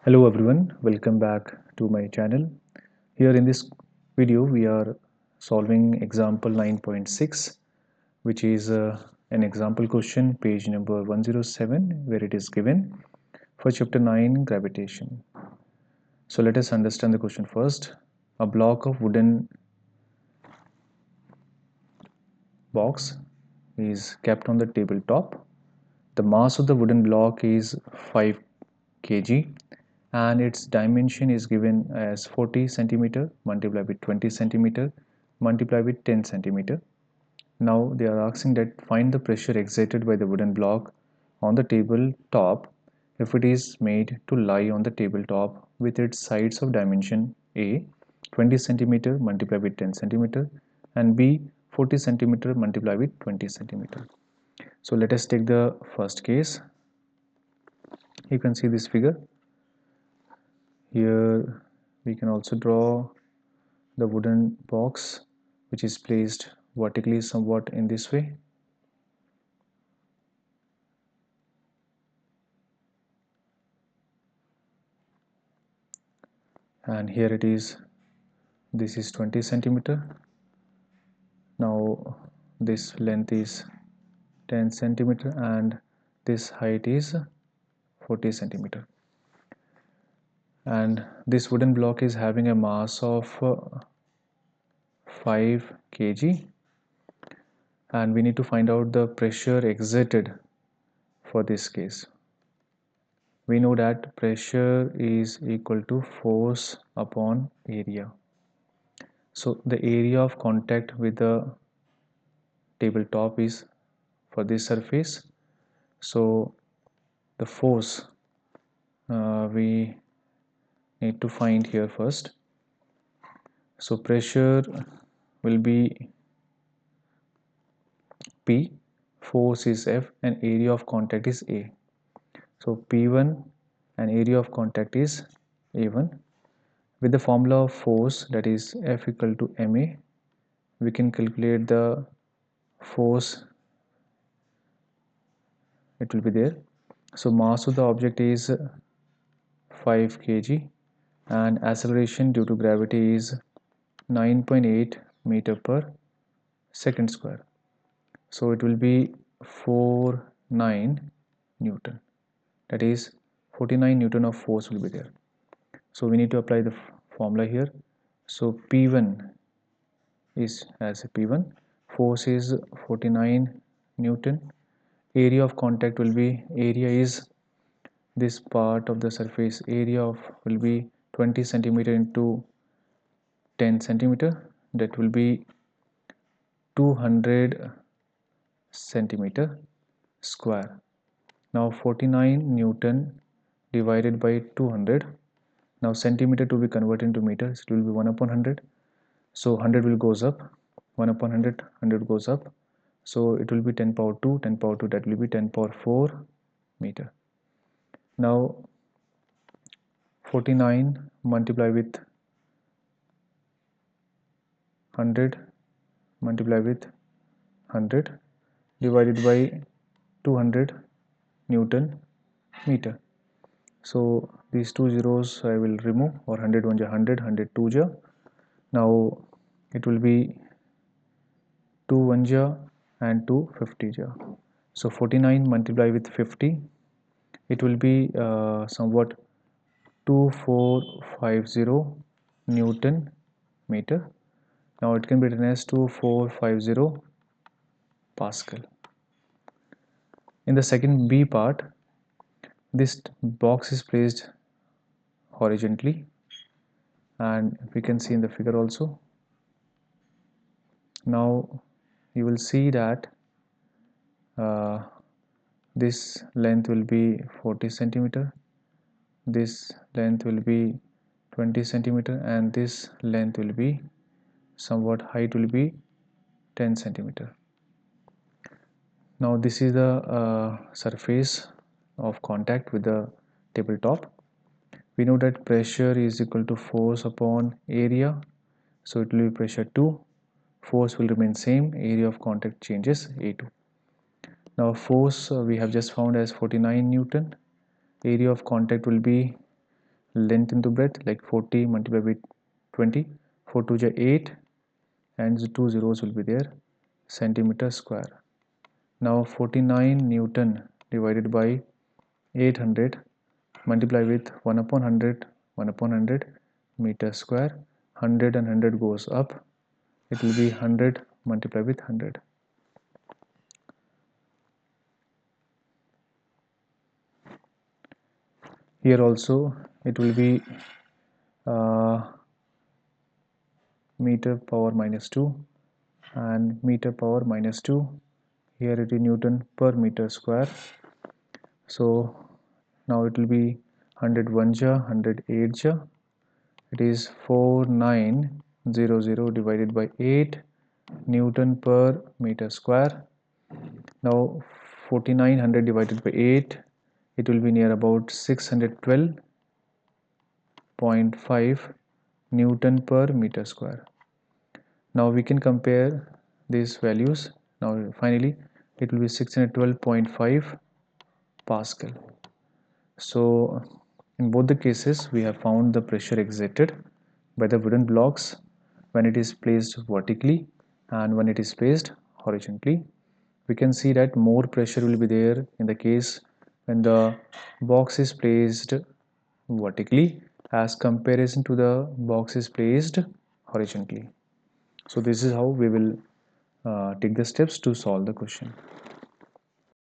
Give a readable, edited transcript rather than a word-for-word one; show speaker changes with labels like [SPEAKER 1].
[SPEAKER 1] Hello everyone, welcome back to my channel. Here in this video we are solving example 9.6, which is an example question, page number 107, where it is given for chapter 9, Gravitation. So let us understand the question first. A block of wooden box is kept on the tabletop. The mass of the wooden block is 5 kg and its dimension is given as 40 centimeter multiplied with 20 centimeter multiplied with 10 centimeter. Now they are asking that find the pressure exerted by the wooden block on the table top if it is made to lie on the tabletop with its sides of dimension A 20 centimeter multiplied with 10 centimeter and B 40 centimeter multiplied with 20 centimeter. So let us take the first case. You can see this figure. Here we can also draw the wooden box which is placed vertically somewhat in this way. And here it is, this is 20 centimeter. Now this length is 10 centimeter and this height is 40 centimeter. And this wooden block is having a mass of 5 kg and we need to find out the pressure exerted for this case. We know that pressure is equal to force upon area. So the area of contact with the tabletop is for this surface. So the force we need to find here first. So pressure will be P, force is F, and area of contact is A. So P1 and area of contact is A1. With the formula of force, that is F equal to ma, we can calculate the force. It will be there. So mass of the object is 5 kg and acceleration due to gravity is 9.8 meter per second square. So it will be 49 Newton. That is 49 Newton of force will be there. So we need to apply the formula here. So P1 is as a P1, force is 49 Newton, area of contact will be, area is this part of the surface, area of will be 20 centimeter into 10 centimeter, that will be 200 centimeter square. Now 49 Newton divided by 200. Now centimeter to be converted into meters, it will be 1 upon 100. So 100 will goes up, 1 upon 100, 100 goes up. So it will be 10 power 2, 10 power 2, that will be 10 power 4 meter. Now 49 multiply with 100 multiply with 100 divided by 200 Newton meter. So these two zeros I will remove, or 100 1 100, 100 2 ja. Now it will be 2 1 ja and 2 50 ja. So 49 multiply with 50, it will be somewhat 2450 Newton meter. Now it can be written as 2450 Pascal. In the second B part, this box is placed horizontally and we can see in the figure also. Now you will see that this length will be 40 centimeter, this length will be 20 centimeter, and this length will be somewhat, height will be 10 centimeter. Now this is the surface of contact with the tabletop. We know that pressure is equal to force upon area, so it will be pressure 2, force will remain same, area of contact changes A2. Now force we have just found as 49 Newton, area of contact will be length into breadth, like 40 multiplied by 20, 4 2 is 8, and the two zeros will be there, centimeter square. Now 49 Newton divided by 800, multiply with 1 upon 100, 1 upon 100 meter square. 100 and 100 goes up, it will be 100 multiplied with 100. Here also it will be meter power minus 2 and meter power minus 2. Here it is Newton per meter square. So now it will be 101 ja, 108 ja. It is 4900 divided by 8 Newton per meter square. Now 4900 divided by 8, it will be near about 612.5 Newton per meter square. Now we can compare these values. Now finally it will be 612.5 Pascal. So in both the cases we have found the pressure exerted by the wooden blocks when it is placed vertically and when it is placed horizontally. We can see that more pressure will be there in the case when the box is placed vertically as comparison to the box is placed horizontally. So this is how we will take the steps to solve the question.